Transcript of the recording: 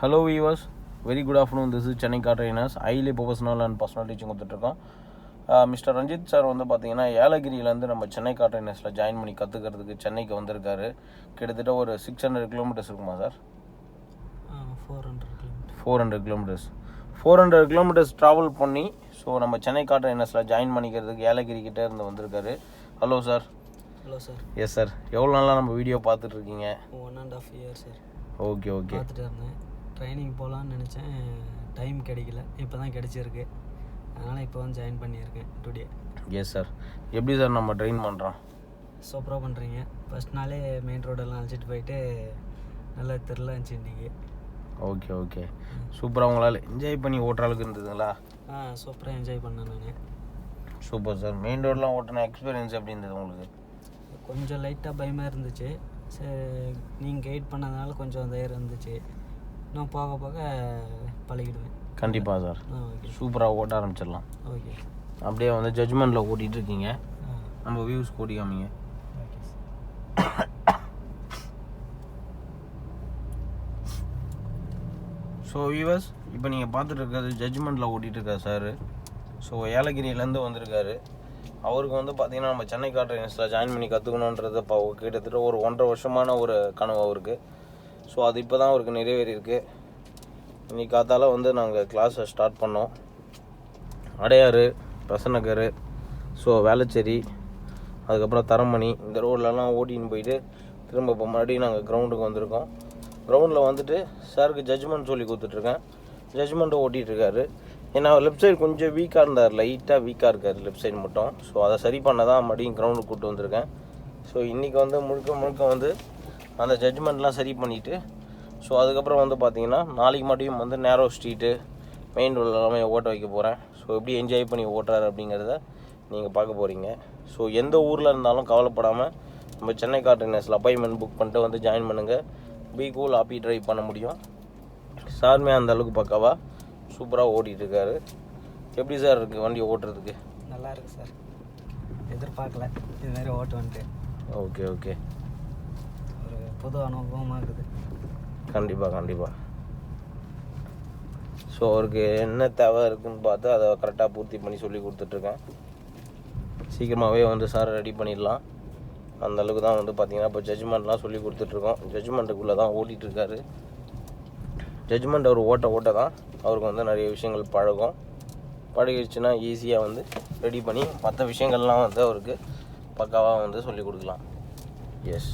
Hello viewers, very good afternoon. This is Chennai car trainers, highly professional and personal teaching கொடுத்துட்ருக்கோம். Mister Ranjith sir வந்து பார்த்தீங்கன்னா ஏலகிரியிலேருந்து நம்ம Chennai car ட்ரைனர்ஸில் join பண்ணி கற்றுக்கிறதுக்கு சென்னைக்கு வந்திருக்காரு. கிட்டத்தட்ட ஒரு 600 கிலோமீட்டர்ஸ் இருக்குமா சார்? 400 கிலோமீட்டர்ஸ் 400 கிலோமீட்டர்ஸ் ட்ராவல் பண்ணி ஸோ நம்ம சென்னை கார் ட்ரைனர்ஸில் ஜாயின் பண்ணிக்கிறதுக்கு ஏலகிரி கிட்டே இருந்து வந்திருக்காரு. Hello sir. Hello sir. Yes sir. எவ்வளோ நாளாக நம்ம வீடியோ பார்த்துட்ருக்கீங்க? 1.5 years சார். ஓகே பார்த்துட்டு இருந்தேன். ட்ரைனிங் போகலான்னு நினச்சேன், டைம் கிடைக்கல. இப்போ தான் கிடச்சிருக்கு, அதனால் இப்போ வந்து ஜாயின் பண்ணியிருக்கேன் டுடே. Yes sir. எப்படி சார் நம்ம ட்ரெயின் பண்ணுறோம்? சூப்பராக பண்ணுறீங்க. ஃபஸ்ட் நாளே மெயின் ரோடெல்லாம் அழைச்சிட்டு போயிட்டு நல்லா தெரில இருந்துச்சு இன்றைக்கி. ஓகே சூப்பராக உங்களால் என்ஜாய் பண்ணி ஓட்டுற அளவுக்கு இருந்ததுங்களா? சூப்பராக என்ஜாய் பண்ணேன் நான். Super sir. மெயின் ரோடெலாம் ஓட்டின எக்ஸ்பீரியன்ஸ் எப்படி இருந்தது உங்களுக்கு? கொஞ்சம் லைட்டாக பயமாக இருந்துச்சு. சரி, நீங்கள் கைட் பண்ணதுனால கொஞ்சம் தைரியம் இருந்துச்சு. இன்னும் போக போக பழகிடுவேன். கண்டிப்பாக சார். ஓகே, சூப்பராக ஓட்ட ஆரம்பிச்சிடலாம். ஓகே. அப்படியே வந்து ஜட்ஜ்மெண்ட்டில் ஓட்டிகிட்டு இருக்கீங்க, நம்ம வியூஸ் ஓட்டி காமிங்க. ஸோ வியூவர்ஸ், இப்போ நீங்கள் பார்த்துட்டு இருக்கிறது ஜட்ஜ்மெண்ட்டில் ஓட்டிகிட்டு இருக்காரு சார். ஸோ ஏலகிரியிலேருந்து வந்திருக்காரு. அவருக்கு வந்து பார்த்திங்கன்னா நம்ம சென்னை கார் ட்ரைனர்ஸில் ஜாயின் பண்ணி கற்றுக்கணுன்றது இப்போ கிட்டத்தட்ட ஒரு 1.5 வருஷமான ஒரு கனவு அவருக்கு. ஸோ அது இப்போ தான் அவருக்கு நிறைவேறியிருக்கு. இன்றைக்கி காத்தால வந்து நாங்கள் கிளாஸை ஸ்டார்ட் பண்ணோம். அடையாறு, பெசநகர், ஸோ வேளச்சேரி, அதுக்கப்புறம் தரமணி, இந்த ரோட்லலாம் ஓட்டின்னு போயிட்டு திரும்ப இப்போ மறுபடியும் நாங்கள் கிரவுண்டுக்கு வந்திருக்கோம். கிரவுண்டில் வந்துட்டு சாருக்கு ஜட்ஜ்மெண்ட் சொல்லி கொடுத்துட்ருக்கேன். ஜட்ஜ்மெண்ட்டை ஓட்டிகிட்ருக்காரு. ஏன்னா லெஃப்ட் சைடு கொஞ்சம் வீக்காக இருந்தார், லைட்டாக வீக்காக இருக்கார் லெஃப்ட் சைடு மட்டும். ஸோ அதை சரி பண்ண தான் மறுபடியும் கிரவுண்டுக்கு கூப்பிட்டு வந்திருக்கேன். ஸோ இன்றைக்கி வந்து முழுக்க வந்து அந்த ஜட்ஜ்மெண்ட்லாம் சரி பண்ணிவிட்டு ஸோ அதுக்கப்புறம் வந்து பார்த்திங்கன்னா நாளைக்கு மட்டும் வந்து நேரோ ஸ்ட்ரீட்டு, மெயின் ரோடு எல்லாமே ஓட்ட வைக்க போகிறேன். ஸோ எப்படி என்ஜாய் பண்ணி ஓட்டுறாரு அப்படிங்கிறத நீங்கள் பார்க்க போகிறீங்க. ஸோ எந்த ஊரில் இருந்தாலும் கவலைப்படாமல் நம்ம சென்னை கார் ட்ரைனர்ஸில் அப்பாயின்மெண்ட் புக் பண்ணிட்டு வந்து ஜாயின் பண்ணுங்கள். பி கூல், ஹாப்பி ட்ரைவ் பண்ண முடியும். சாருமே அந்த அளவுக்கு பக்காவாக சூப்பராக ஓட்டிகிட்ருக்காரு. எப்படி சார் இருக்குது வண்டி ஓட்டுறதுக்கு? நல்லா இருக்குது சார். எதிர்பார்க்கல இதுமாரி ஓட்டுவன்ட்டு. ஓகே ஒரு புது அனுபவமாக இருக்குது. கண்டிப்பாக. ஸோ அவருக்கு என்ன தேவை இருக்குதுன்னு பார்த்து அதை கரெக்டாக பூர்த்தி பண்ணி சொல்லி கொடுத்துட்ருக்கேன். சீக்கிரமாகவே வந்து சார் ரெடி பண்ணிடலாம். அந்தளவுக்கு தான் வந்து பார்த்திங்கன்னா இப்போ ஜட்ஜ்மெண்ட்லாம் சொல்லி கொடுத்துட்ருக்கோம். ஜட்ஜ்மெண்ட்டுக்குள்ளே தான் ஓட்டிகிட்ருக்காரு. ஜட்ஜ்மெண்ட் அவர் ஓட்ட தான் அவருக்கு வந்து நிறைய விஷயங்கள் பழகிடுச்சுன்னா ஈஸியாக வந்து ரெடி பண்ணி மற்ற விஷயங்கள்லாம் வந்து அவருக்கு பக்காவாக வந்து சொல்லி கொடுக்கலாம். எஸ்.